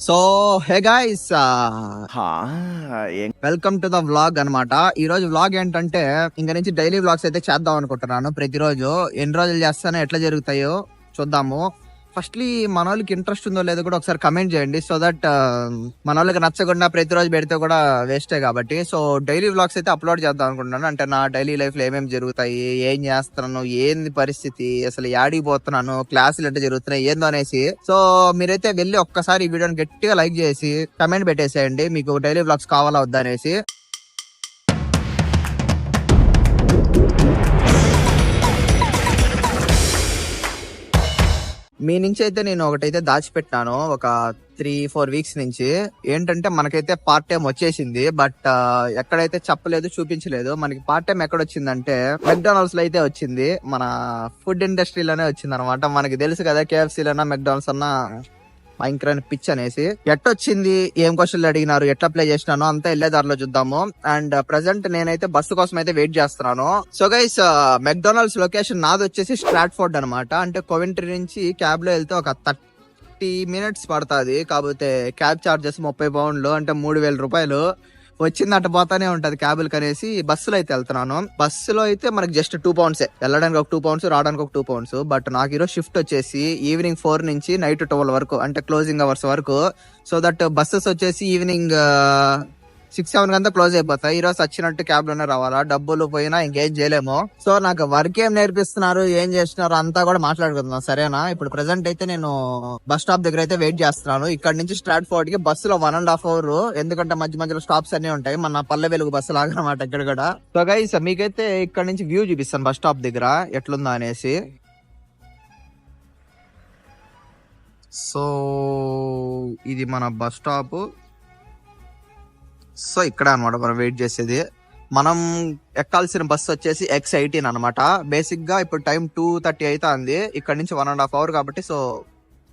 So hey guys, ఏం welcome to the vlog అనమాట. ఈ రోజు వ్లాగ్ ఏంటంటే ఇంక నుంచి డైలీ వ్లాగ్స్ అయితే చేద్దాం అనుకుంటున్నాను. ప్రతిరోజు ఎన్ని రోజులు చేస్తానో ఎట్లా జరుగుతాయో చూద్దాము. ఫస్ట్లీ మన వాళ్ళకి ఇంట్రెస్ట్ ఉందో లేదో కూడా ఒకసారి కమెంట్ చేయండి. సో దట్ మన వాళ్ళకి నచ్చకుండా ప్రతిరోజు పెడితే కూడా వేస్టే కాబట్టి. సో డైలీ వ్లాగ్స్ అయితే అప్లోడ్ చేద్దాం అనుకుంటున్నాను. అంటే నా డైలీ లైఫ్ లో ఏమేమి జరుగుతాయి, ఏం చేస్తున్నాను, ఏంది పరిస్థితి, అసలు యాడికి పోతున్నాను, క్లాసులు ఎట్లా జరుగుతున్నాయి ఏందో అనేసి. సో మీరైతే వెళ్ళి ఒక్కసారి ఈ వీడియోని గట్టిగా లైక్ చేసి కమెంట్ పెట్టేసేయండి మీకు డైలీ వ్లాగ్స్ కావాలా వద్దా అనేసి. మీ నుంచి అయితే నేను ఒకటైతే దాచిపెట్టాను ఒక 3-4 వీక్స్ నుంచి. ఏంటంటే మనకైతే పార్ట్ టైం వచ్చేసింది, బట్ ఎక్కడైతే చెప్పలేదు, చూపించలేదు. మనకి పార్ట్ టైం ఎక్కడ వచ్చిందంటే మెక్డానల్డ్స్ లో అయితే వచ్చింది. మన ఫుడ్ ఇండస్ట్రీలోనే వచ్చింది అనమాట. మనకి తెలుసు కదా, KFC లోనా మెక్డానల్డ్స్ అన్నా భయంకరమైన పిచ్ అనేసి. ఎట్టొచ్చింది, ఏం క్వశ్చన్లు అడిగినారు, ఎట్లా ప్లే చేసినాను అంతా వెళ్ళే దారిలో చూద్దాము. అండ్ ప్రెసెంట్ నేనైతే బస్సు కోసం అయితే వెయిట్ చేస్తున్నాను. సో గైస్, మెక్డానల్డ్స్ లొకేషన్ నాది వచ్చేసి స్ట్రాట్ఫోర్డ్ అనమాట. అంటే కోవెంట్రీ నుంచి క్యాబ్ లో వెళ్తే ఒక 30 minutes పడుతుంది. కాకపోతే క్యాబ్ చార్జెస్ 30 పౌండ్లు, అంటే 3,000 రూపాయలు వచ్చింది. అట్ట పోతానే ఉంటది క్యాబులకి అనేసి బస్సులో అయితే వెళ్తున్నాను. బస్సులో అయితే మనకి జస్ట్ 2 pounds, వెళ్ళడానికి ఒక 2 pounds, రావడానికి ఒక 2 pounds. బట్ నాకు ఈరోజు షిఫ్ట్ వచ్చేసి ఈవినింగ్ 4 నుంచి నైట్ 12 వరకు, అంటే క్లోజింగ్ అవర్స్ వరకు. సో దట్ బస్సెస్ వచ్చేసి ఈవినింగ్ 6-7 గంట క్లోజ్ అయిపోతాయి. ఈ రోజు వచ్చినట్టు క్యాబ్ లోనే రావాలా, డబ్బులు పోయినా ఇంకేం చేయలేము. సో నాకు వర్క్ ఏం నేర్పిస్తున్నారు, ఏం చేస్తున్నారు అంతా కూడా మాట్లాడుకుంటున్నాం, సరేనా? ఇప్పుడు ప్రెసెంట్ అయితే నేను బస్ స్టాప్ దగ్గర అయితే వెయిట్ చేస్తున్నాను. ఇక్కడ నుంచి స్ట్రాట్ఫోర్డ్ కి బస్సులో 1.5 hours, ఎందుకంటే మధ్య మధ్యలో స్టాప్స్ అన్ని ఉంటాయి. మన పల్లె వెలుగు బస్సు లాగా అనమాట ఇక్కడ కూడా. సో గైస్, మీకైతే ఇక్కడ నుంచి వ్యూ చూపిస్తాను బస్ స్టాప్ దగ్గర ఎట్లుందా అనేసి. సో ఇది మన బస్ స్టాప్. సో ఇక్కడ అనమాట మనం వెయిట్ చేసేది. మనం ఎక్కాల్సిన బస్సు వచ్చేసి X18 అనమాట. బేసిక్ గా ఇప్పుడు టైం 2:30 అయితే ఉంది. ఇక్కడ నుంచి 1.5 hours కాబట్టి సో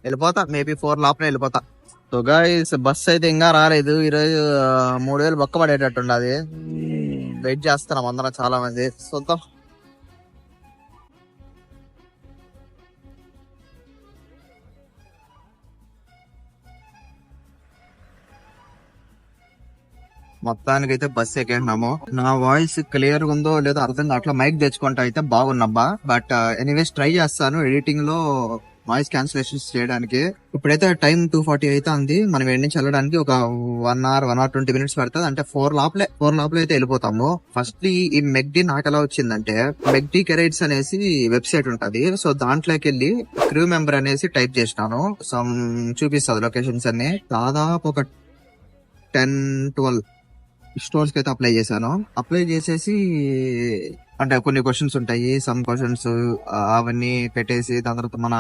వెళ్ళిపోతా, మేబీ 4 లోపల వెళ్ళిపోతా. సో గైస్, బస్సు అయితే ఇంకా రాలేదు. ఈరోజు 3,000 బొక్క పడేటట్టు ఉండదు. వెయిట్ చేస్తున్నాం అందరం చాలా మంది. చూద్దాం. మొత్తానికి అయితే బస్సు ఎక్కేసినాము. నా వాయిస్ క్లియర్ గా ఉందో లేదో అర్థం కావట్లా. మైక్ తెచ్చుకుంటా అయితే బాగున్నబ్బా. బట్ ఎనీవేస్ ట్రై చేస్తాను ఎడిటింగ్ లో వాయిస్ క్యాన్సిలేషన్స్ చేయడానికి. ఇప్పుడైతే టైం 2:40 అయితే ఉంది. మనం ఎక్కడి నుంచి వెళ్ళడానికి ఒక 1 hour 20 minutes పడుతుంది. అంటే 4 లోపలే అయితే వెళ్ళిపోతాము. ఫస్ట్ ఈ మెక్డీ నాకు ఎలా వచ్చిందంటే, మెక్డీ కెరైట్స్ అనేసి వెబ్సైట్ ఉంటది. సో దాంట్లోకి వెళ్ళి క్రూ మెంబర్ అనేసి టైప్ చేసినాను. సో చూపిస్తుంది లొకేషన్స్ అన్ని. దాదాపు ఒక 10-12 స్టోర్స్ కి అయితే అప్లై చేశాను. అప్లై చేసేసి అంటే కొన్ని క్వశ్చన్స్ ఉంటాయి, సమ్ క్వశ్చన్స్ అవన్నీ పెట్టేసి దాని తర్వాత మన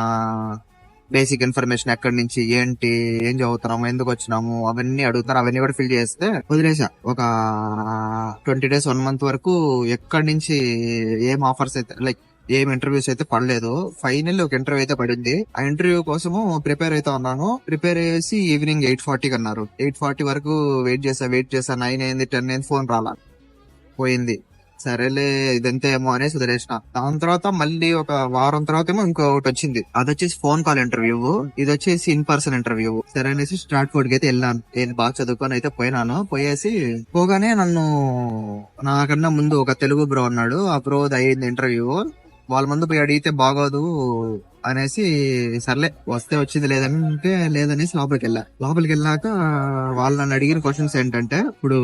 బేసిక్ ఇన్ఫర్మేషన్, ఎక్కడి నుంచి ఏంటి, ఏం చదువుతున్నాము, ఎందుకు వచ్చినాము అవన్నీ అడుగుతారు. అవన్నీ కూడా ఫిల్ చేస్తే వదిలేసా. ఒక 20 days 1 month వరకు ఎక్కడి నుంచి ఏం ఆఫర్స్ అయితే, లైక్ ఏం ఇంటర్వ్యూస్ అయితే పడలేదు. ఫైనల్ ఒక ఇంటర్వ్యూ అయితే పడింది. ఆ ఇంటర్వ్యూ కోసము ప్రిపేర్ అయితే ఉన్నాను. ప్రిపేర్ చేసి ఈవినింగ్ 8:40 అన్నారు. 8:40 వరకు వెయిట్ చేసా. 9 అయింది, 10 అయింది, ఫోన్ రాలా, పోయింది. సరేలే ఇదంతే ఏమో అనేసి వదిలేసిన. దాని తర్వాత మళ్ళీ ఒక వారం తర్వాత ఏమో ఇంకొకటి వచ్చింది. అది వచ్చేసి ఫోన్ కాల్ ఇంటర్వ్యూ, ఇది వచ్చేసి ఇన్ పర్సన్ ఇంటర్వ్యూ. సరే అనేసి స్ట్రాట్ఫోర్డ్ కి అయితే వెళ్ళాను. నేను బాగా చదువుకొని అయితే పోయినాను. పోయేసి పోగానే నన్ను నాకన్నా ముందు ఒక తెలుగు బ్రో ఉన్నాడు. ఆ బ్రో అయ్యింది ఇంటర్వ్యూ. వాళ్ళ ముందు పోయి అడిగితే బాగోదు అనేసి సర్లే వస్తే వచ్చింది, లేదంటే లేదనేసి లోపలికి వెళ్ళాక వాళ్ళు నన్ను అడిగిన క్వశ్చన్స్ ఏంటంటే, ఇప్పుడు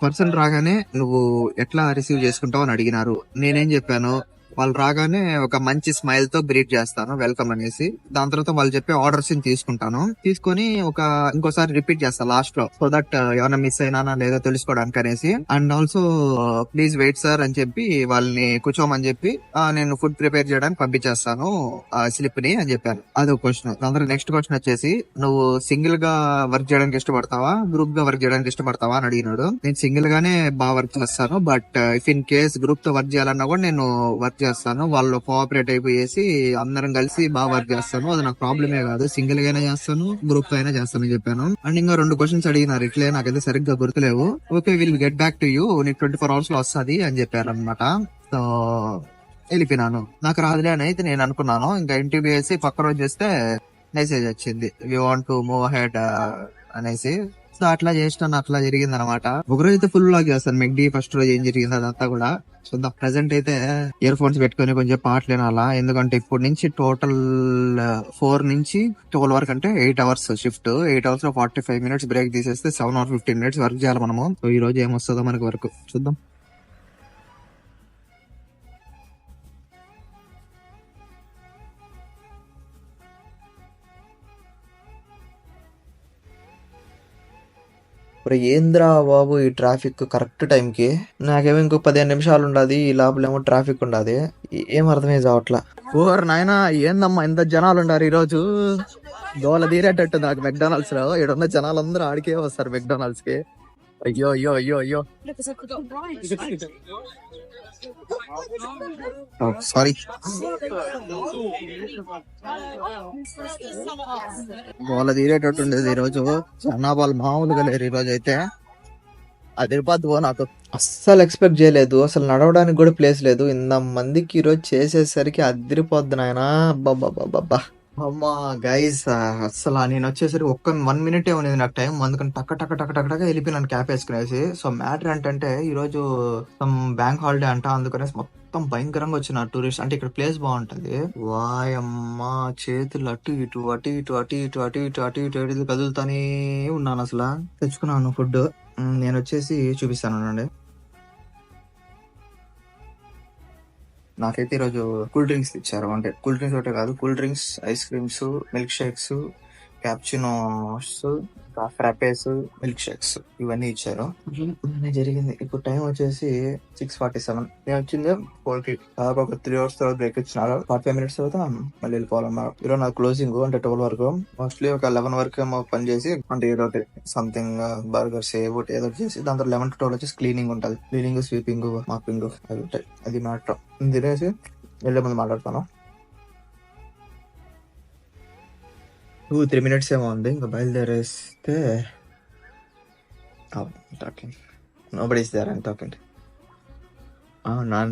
పర్సన్ రాగానే నువ్వు ఎట్లా రిసీవ్ చేసుకుంటావు అని అడిగినారు. నేనేం చెప్పాను, వాళ్ళు రాగానే ఒక మంచి స్మైల్ తో గ్రీట్ చేస్తాను, వెల్కమ్ అనేసి. దాని తర్వాత వాళ్ళు చెప్పే ఆర్డర్స్ తీసుకుంటాను. తీసుకొని ఇంకోసారి రిపీట్ చేస్తాను లాస్ట్ లో, సో దట్ ఏమైనా మిస్ అయినా లేదో తెలుసుకోవడానికి అనేసి. And also please wait sir అని చెప్పి వాళ్ళని కూర్చోమని చెప్పి నేను ఫుడ్ ప్రిపేర్ చేయడానికి పంపించేస్తాను స్లిప్ ని అని చెప్పాను. అదొక క్వశ్చన్. దాని తర్వాత నెక్స్ట్ క్వశ్చన్ వచ్చేసి, నువ్వు సింగిల్ గా వర్క్ చేయడానికి ఇష్టపడతావా, గ్రూప్ గా వర్క్ చేయడానికి ఇష్టపడతావా అని అడిగినాడు. నేను సింగిల్ గానే బాగా వర్క్ చేస్తాను, but if in case group తో వర్క్ చేయాలన్నా కూడా నేను వర్క్ చేస్తాను. వాళ్ళు కోఆపరేట్ అయిపోయేసి అందరం కలిసి బాగా వర్క్ చేస్తాను. అది నాకు ప్రాబ్లమే కాదు. సింగిల్ గానే చేస్తాను, గ్రూప్ తో అయినా చేస్తాను చెప్పాను. అండ్ ఇంకా 2 క్వశ్చన్స్ అడిగినారు. ఇట్లే నాకైతే సరిగ్గా గుర్తులేవు. Okay, will get back to you, నీకు 24 hours లో వస్తుంది అని చెప్పారు అనమాట. సో వెళ్ళిపోయినాను. నాకు రాదులే అని అయితే నేను అనుకున్నాను. ఇంకా ఇంటర్వ్యూ చేసి పక్క రోజు చేస్తే మెసేజ్ వచ్చింది we want to move head అనేసి. సో అట్లా చేసినాను, అట్లా జరిగింది అనమాట. ఒకరోజు అయితే ఫుల్ లాగ్ చేస్తాను మెక్డీ ఫస్ట్ రోజు ఏం జరిగింది అదంతా కూడా చూద్దాం. ప్రెసెంట్ అయితే ఇయర్ ఫోన్స్ పెట్టుకుని కొంచెం పాటలు వినాలా, ఎందుకంటే ఇప్పుడు నుంచి టోటల్ 4 నుంచి 12 వరకు అంటే 8 అవర్స్ షిఫ్ట్. 8 అవర్స్ లో 45 మినిట్స్ బ్రేక్ తీసేస్తే 7 or 15 మినిట్స్ వర్క్ చేయాలి మనము. సో ఈ రోజు ఏమొస్తుందో మనకి వర్క్ చూద్దాం. ఏంద్రా బాబు ఈ ట్రాఫిక్ కరెక్ట్ టైంకి, నాకేమో ఇంకో 15 నిమిషాలు ఉండదు, ఈ లోపలేమో ట్రాఫిక్ ఉండదు. ఏం అర్థమే కావట్లా. ఓర్ నాయనా ఏందమ్మా ఇంత జనాలు ఉండారు ఈ రోజు, దోల తీరేటట్టు నాకు మెక్డానల్డ్స్ లో. ఈడున్న జనాలందరూ ఆడికే వస్తారు మెక్డానల్డ్స్ కి. అయ్యో అయ్యో అయ్యో అయ్యో సారీ. దోల తీరేటట్టు ఉండేది ఈ రోజు, జనాభాలు మామూలుగా లేరు ఈ రోజు అయితే. అదిరిపోద్దు నాకు అస్సలు ఎక్స్పెక్ట్ చేయలేదు. అసలు నడవడానికి కూడా ప్లేస్ లేదు, ఇంత మందికి ఈరోజు చేసేసరికి అదిరిపోద్దు నాయనా. అబ్బా అమ్మా గైస్, అసలు నేను వచ్చేసరికి 1 మినిట్ ఉన్నది నాకు టైం, అందుకని టక్క టక్క టక్క టక్క టక్క వెళ్ళిపోయినాను క్యాప్ వేసుకునేసి. సో మ్యాటర్ ఏంటంటే ఈ రోజు బ్యాంక్ హాలిడే అంట, అందుకనేసి మొత్తం భయంకరంగా వచ్చిన టూరిస్ట్. అంటే ఇక్కడ ప్లేస్ బాగుంటది. వాయమ్మా చేతులు అటు ఇటు అటు ఇటు అటు ఇటు అటు ఇటు అటు ఇటు అటు ఇటు కదులుతానే ఉన్నాను. అసలు తెచ్చుకున్నాను ఫుడ్, నేను వచ్చేసి చూపిస్తాను అండి. నాకైతే ఈరోజు కూల్ డ్రింక్స్ ఇచ్చారు. అంటే కూల్ డ్రింక్స్ ఒకటే కాదు, cool drinks, ice creams, milk shakes, cappuccinos, frappes, milk shakes ఇవన్నీ ఇచ్చారు. జరిగింది. ఇప్పుడు టైం వచ్చేసి 6:47. నేను వచ్చింది 4కి. ఒక 3 hours తర్వాత బ్రేక్ ఇచ్చినారు. 45 minutes తర్వాత మళ్ళీ వెళ్ళిపోవాలన్నారు. ఈరోజు నాకు క్లోజింగ్ అంటే 12 వరకు. మోస్ట్లీ ఒక 11 వరకు ఏమో పని చేసి, అంటే ఏదో సంథింగ్ బర్గర్స్ ఏదో చేసి, దాని తర్వాత 11 to 12 వచ్చేసి క్లీనింగ్ ఉంటుంది. క్లీనింగ్, స్వీపింగ్, మాపింగ్ అది ఉంటాయి. అది మ్యాటర్. తినేసి వెళ్ళే ముందు మాట్లాడతాను. 2-3 minutes ఏమో ఉంది, ఇంకా బయలుదేరేస్తే talking nobody is there and talking.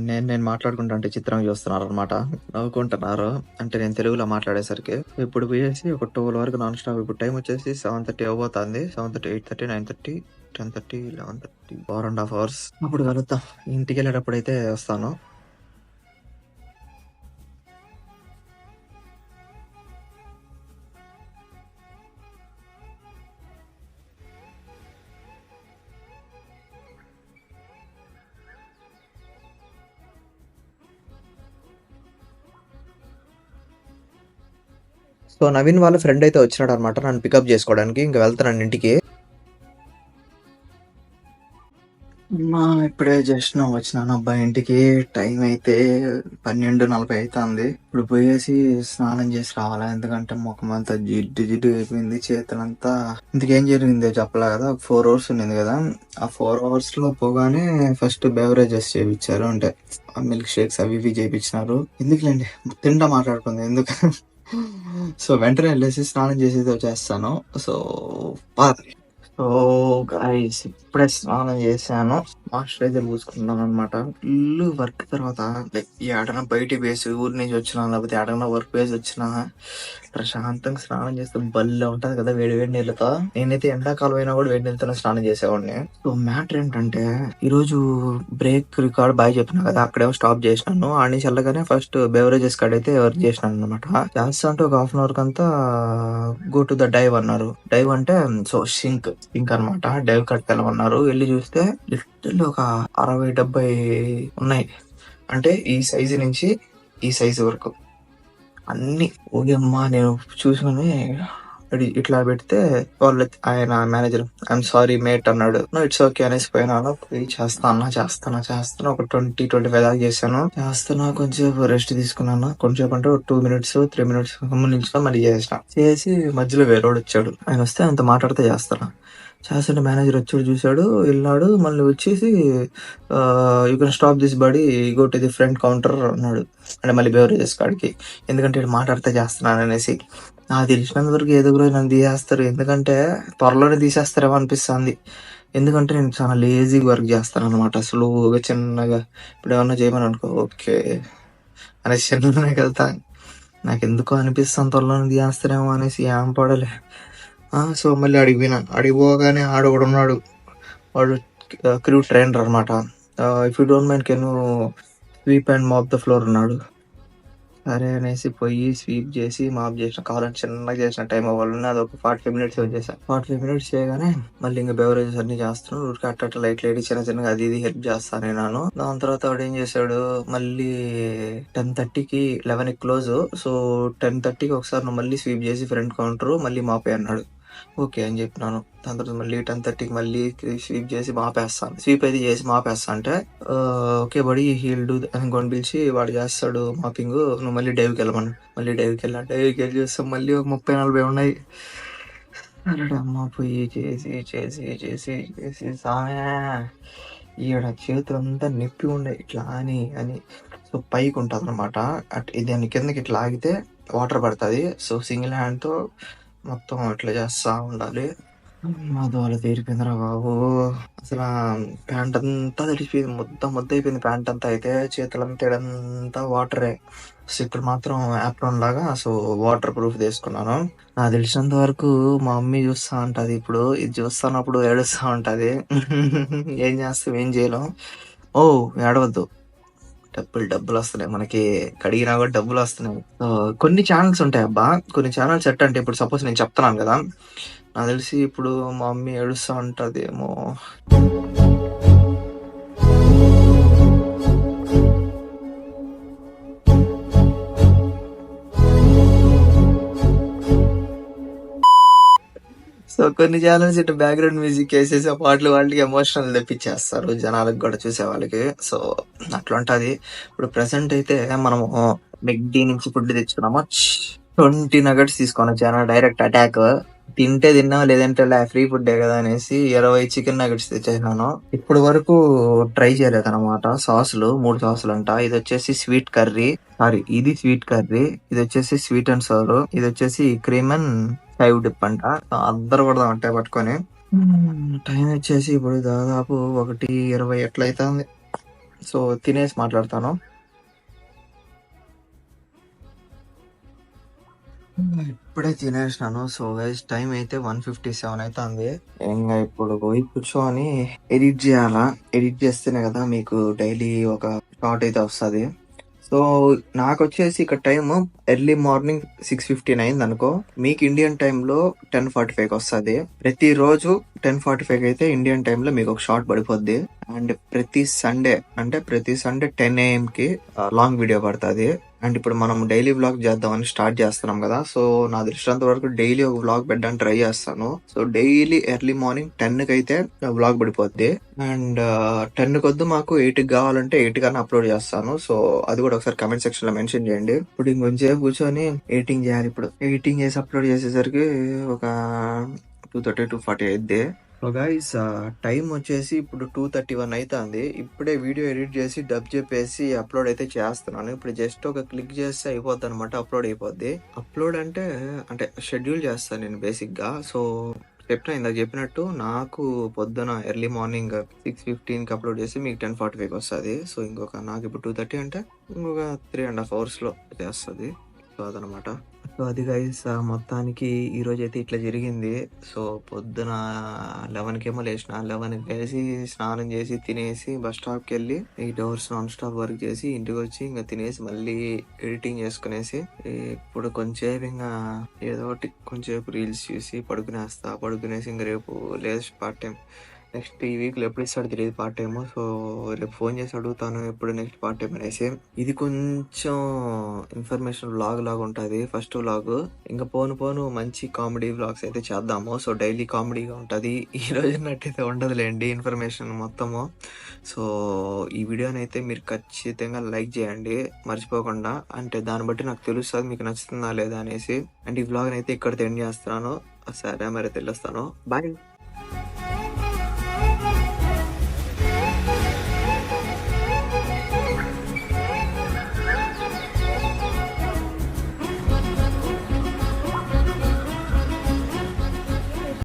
నేను మాట్లాడుకుంటా అంటే చిత్రం చూస్తున్నారు అనమాట, నవ్వుకుంటున్నారు. అంటే నేను తెలుగులో మాట్లాడేసరికి ఇప్పుడు పోయేసి ఒక 12 వరకు నాన్ స్టాప్. ఇప్పుడు టైం వచ్చేసి 7:30 అవ్వబోతుంది. 7:30, 8:30, 9:30, 10:30, 11:30, 4.5 hours. అప్పుడు కలుద్దాం. ఇంటికి వెళ్ళేటప్పుడు అయితే వస్తాను. సో నవీన్ వాళ్ళ ఫ్రెండ్ అయితే వచ్చినాడు అనమాట నన్ను పికప్ చేసుకోవడానికి. ఇంకా వెళ్తాను ఇంటికి. ఇప్పుడే జస్ట్ వచ్చినాను అబ్బాయి ఇంటికి. టైం అయితే 12:40 అవుతుంది. ఇప్పుడు పోయేసి స్నానం చేసి రావాలా, ఎందుకంటే ముఖం అంతా జిడ్డు జిడ్డు అయిపోయింది, చేతులంతా. ఇంతకేం జరిగింది చెప్పలే కదా, 4 hours ఉన్నింది కదా. ఆ 4 hours లో పోగానే ఫస్ట్ బెవరేజెస్ చేయించారు, అంటే మిల్క్ షేక్స్ అవి ఇవి చేయించినారు. ఎందుకులేండి తింటా మాట్లాడుకుంది ఎందుకు. సో వెంటనే వెళ్ళేసి స్నానం చేసి వచ్చేస్తాను. సో సో గైస్ ఇప్పుడే స్నానం చేశాను, మాయిశ్చరైజర్ పూసుకున్నాను అనమాట. ఫుల్ వర్క్ తర్వాత ఏడన్నా బయట బేసి ఊరి నుంచి వచ్చినా, లేకపోతే ఏడన్నా వర్క్ బేసి వచ్చినా ప్రశాంతంగా స్నానం చేస్తే బల్ల ఉంటది కదా వేడి వేడి నీళ్ళతో. నేనైతే ఎండాకాలం అయినా కూడా వేడి నీళ్ళతో స్నానం చేసేవాడిని. సో మ్యాటర్ ఏంటంటే ఈ రోజు బ్రేక్ రికార్డ్ బాయ్ చెప్పినా కదా, అక్కడేమో స్టాప్ చేసినాను. ఆడి నుంచి వెళ్ళగానే ఫస్ట్ బెవరేజెస్ కాడ అయితే వర్క్ చేసినాను అనమాట. చేస్తా అంటే ఒక 1/2 hour కంతా గో టు ద డైవ్ అన్నారు. డైవ్ అంటే సో సింక్ అనమాట. డైవ్ కట్ వెళ్ళమన్నారు. వెళ్ళి చూస్తే లిటరల్లీ ఒక 60-70 ఉన్నాయి. అంటే ఈ సైజు నుంచి ఈ సైజు వరకు అన్ని. ఓయమ్మా నేను చూసుకుని ఇట్లా పెడితే వాళ్ళు, ఆయన మేనేజర్ ఐఎమ్ సారీ మేట్ అన్నాడు. ఇట్స్ ఓకే అనేసి పోయినాను. పోయి చేస్తాను ఒక 20-25 దాకా చేశాను. కొంచెం రెస్ట్ తీసుకున్నాను. కొంచెం అంటే 2 minutes 3 minutes నిల్చున్నా మళ్ళీ చేసి మధ్యలో వేరేవాడు వచ్చాడు. ఆయన వస్తే ఆయనతో మాట్లాడితే చేస్తుంటే మేనేజర్ వచ్చాడు, చూసాడు, వెళ్ళాడు. మళ్ళీ వచ్చేసి you can stop this body, go to the front counter అన్నాడు. అంటే మళ్ళీ బెవరేజెస్ కాడికి, ఎందుకంటే మాట్లాడితే చేస్తున్నాను అనేసి. నాకు తెలిసినంత వరకు ఏదో రోజు నన్ను తీసేస్తారు, ఎందుకంటే త్వరలోనే తీసేస్తారేమో అనిపిస్తుంది. ఎందుకంటే నేను చాలా లేజీగా వర్క్ చేస్తాను అనమాట, స్లోగా చిన్నగా. ఇప్పుడు ఏమన్నా చేయమని అనుకో ఓకే అనేసి చిన్నగానే వెళ్తాను. నాకు ఎందుకో అనిపిస్తుంది త్వరలో తీయేస్తారేమో అనేసి ఏం పడలే. సో మళ్ళీ అడిగిపోగానే ఆడ ఒకడు ఉన్నాడు, వాడు క్రూ ట్రైనర్ అనమాట. If you don't mind can sweep and mop the floor అన్నాడు. సరే అనేసి పోయి స్వీప్ చేసి మాప్ చేసిన, కావాలని చిన్నగా చేసిన టైం అవ్వాలని అది ఒక 45 మినిట్స్ చేశాను. 45 మినిట్స్ చేయగానే మళ్ళీ ఇంకా బెవరేజెస్ అన్ని చేస్తున్నాడు. ఊరికి అట్ట లైట్ లైట్ చిన్న చిన్నగా అది ఇది హెల్ప్ చేస్తాను నేను. దాని తర్వాత వాడు ఏం చేశాడు, మళ్ళీ 10:30కి 11కి క్లోజ్. సో 10:30కి ఒకసారి నువ్వు మళ్ళీ స్వీప్ చేసి ఫ్రంట్ కౌంటర్ మళ్ళీ మాపే అన్నాడు. ఓకే అని చెప్పినాను. దాని తర్వాత మళ్ళీ 10:30కి మళ్ళీ స్వీప్ చేసి మాపేస్తాను. స్వీప్ అయితే చేసి మాపేస్తా అంటే ఓకే బడి హీల్ డూ అని కొని పిలిచి వాడు చేస్తాడు మాపింగ్, నువ్వు మళ్ళీ డైవ్కి వెళ్ళమన్నాడు. మళ్ళీ డైవ్కి వెళ్ళి చూస్తాం మళ్ళీ ఒక 30-40 ఉన్నాయి. అమ్మ పోయి చేసి సామే ఈడ చేతులంతా నొప్పి ఉండే ఇట్లా అని అని. సో పైకి ఉంటుంది అనమాట, దాని కిందకి ఇట్లా ఆగితే వాటర్ పడుతుంది. సో సింగిల్ హ్యాండ్తో మొత్తం ఇట్లా చేస్తా ఉండాలి. మా దోల తీరిపోయిందిరా బాబు. అసలు ప్యాంట్ అంతా తడిచిపోయింది, ముద్ద అయిపోయింది ప్యాంట్ అంతా. అయితే చేతులంతా ఇడంతా వాటరే. సో ఇప్పుడు మాత్రం యాప్రాన్ లాగా సో వాటర్ ప్రూఫ్ తీసుకున్నాను. నాకు తెలిసినంత వరకు మా మమ్మీ చూస్తా ఉంటది, ఇప్పుడు ఇది చూస్తున్నప్పుడు ఏడుస్తా ఉంటది. ఏం చేస్తాం, ఏం చేయలేం. ఓ ఏడవద్దు, డబ్బులు వస్తున్నాయి మనకి, కడిగినా కూడా డబ్బులు వస్తున్నాయి. కొన్ని ఛానల్స్ ఉంటాయి అబ్బా, కొన్ని ఛానల్స్ ఎట్ట అంటే ఇప్పుడు సపోజ్ నేను చెప్తున్నాను కదా, నాకు తెలిసి ఇప్పుడు మా మమ్మీ ఏడుస్తా ఉంటది ఏమో. సో కొన్ని ఛానల్స్ ఇటు బ్యాక్గ్రౌండ్ మ్యూజిక్ వేసేసి ఆ పాటలు వాళ్ళకి ఎమోషనల్ తెప్పించేస్తారు జనాలకు కూడా, చూసే వాళ్ళకి. సో అట్లా ఉంటది. ఇప్పుడు ప్రెసెంట్ అయితే మనము మెక్డీ నుంచి ఫుడ్ తెచ్చుకున్నాము. 20 నగట్స్ తీసుకొని వచ్చాను, డైరెక్ట్ అటాక్. తిన్నా లేదంటే ఫ్రీ ఫుడ్ కదా అనేసి 20 చికెన్ నగట్స్ తెచ్చేసినాను. ఇప్పుడు వరకు ట్రై చేయలేదు అనమాట. సాసులు 3 సాసులు అంట. ఇది వచ్చేసి స్వీట్ కర్రీ, ఇది స్వీట్ కర్రీ, ఇది వచ్చేసి స్వీట్ అండ్ సోర్, ఇది వచ్చేసి క్రీమ్ అండ్ ఫైవ్ డిప్ అంట. అందరు కూడా అంటే పట్టుకొని. టైం వచ్చేసి ఇప్పుడు దాదాపు 1:20 ఎట్లయితుంది. సో తినేసి మాట్లాడతాను. ఇప్పుడే తినేసినాను. సో గైస్ టైం అయితే 1:57 అవుతుంది. ఇంకా ఇప్పుడు పోయి కూర్చొని ఎడిట్ చేయాలా. ఎడిట్ చేస్తేనే కదా మీకు డైలీ ఒక షార్ట్ అయితే వస్తుంది. సో నాకు వచ్చేసి ఇక్కడ టైం ఎర్లీ మార్నింగ్ 6:15 అయింది అనుకో, మీకు ఇండియన్ టైమ్ లో 10:45 వస్తుంది. ప్రతిరోజు 10:45 అయితే ఇండియన్ టైమ్ లో మీకు ఒక షార్ట్ పడిపోద్ది. అండ్ ప్రతి సండే 10 AM కి లాంగ్ వీడియో పడుతుంది. అండ్ ఇప్పుడు మనం డైలీ వ్లాగ్ చేద్దామని స్టార్ట్ చేస్తున్నాం కదా, సో నా దృష్టింత వరకు డైలీ ఒక వ్లాగ్ పెట్టడానికి ట్రై చేస్తాను. సో డైలీ ఎర్లీ మార్నింగ్ 10 కి అయితే వ్లాగ్ పడిపోద్ది. అండ్ 10 కొద్దు మాకు 8 కావాలంటే 8 కన్నా అప్లోడ్ చేస్తాను. సో అది కూడా ఒకసారి కమెంట్ సెక్షన్ లో మెన్షన్ చేయండి. ఇప్పుడు ఇంకొంచెం కూర్చొని ఎడిటింగ్ చేయాలి. ఇప్పుడు ఎడిటింగ్ చేసి అప్లోడ్ చేసేసరికి ఒక 2:30 2:40 అయిద్ది. సో గైస్ టైం వచ్చేసి ఇప్పుడు 2:31 అవుతుంది. ఇప్పుడే వీడియో ఎడిట్ చేసి డబ్ చెప్పేసి అప్లోడ్ అయితే చేస్తున్నాను. ఇప్పుడు జస్ట్ ఒక క్లిక్ చేస్తే అయిపోద్ది అనమాట, అప్లోడ్ అయిపోద్ది. అప్లోడ్ అంటే షెడ్యూల్ చేస్తాను నేను బేసిక్ గా. సో ఇందాక చెప్పినట్టు నాకు పొద్దున ఎర్లీ మార్నింగ్ 6:15 కి అప్లోడ్ చేసి మీకు 10:45 వస్తుంది. సో నాకు ఇప్పుడు 2:30 అంటే ఇంకొక 3.5 hours లో చేస్తుంది. సో అదనమాట. సో అది గైస్ మొత్తానికి ఈ రోజు అయితే ఇట్లా జరిగింది. సో పొద్దున 11 కేమో లేచిన, 11 లేచి స్నానం చేసి తినేసి బస్ స్టాప్ కి వెళ్ళి 8 hours నాన్ స్టాప్ వర్క్ చేసి ఇంటికి వచ్చి ఇంకా తినేసి మళ్ళీ ఎడిటింగ్ చేసుకునేసి ఇప్పుడు కొంచెంసేపు ఇంకా ఏదో ఒకటి కొంచెంసేపు రీల్స్ చూసి పడుకునేసి ఇంకా రేపు లేచి పార్ట్ టైం నెక్స్ట్ ఈ వీక్ లో ఎప్పుడు ఇస్తాడు తెలియదు పార్ట్ టైమ్. సో రేపు ఫోన్ చేసి అడుగుతాను ఎప్పుడు నెక్స్ట్ పార్ట్ టైం అనేసి. ఇది కొంచెం ఇన్ఫర్మేషన్ వ్లాగ్ లాగా ఉంటది, ఫస్ట్ వ్లాగ్. ఇంకా పోను మంచి కామెడీ వ్లాగ్స్ అయితే చేద్దాము. సో డైలీ కామెడీగా ఉంటది. ఈ రోజు నట్టయితే ఉండదులేండి ఇన్ఫర్మేషన్ మొత్తము. సో ఈ వీడియోని అయితే మీరు ఖచ్చితంగా లైక్ చేయండి మర్చిపోకుండా. అంటే దాన్ని బట్టి నాకు తెలుస్తుంది మీకు నచ్చుతుందా లేదా అనేసి. అండ్ ఈ వ్లాగ్ అయితే ఇక్కడ ఎండ్ చేస్తున్నాను. సరే మరి తెలుస్తాను. బాయ్.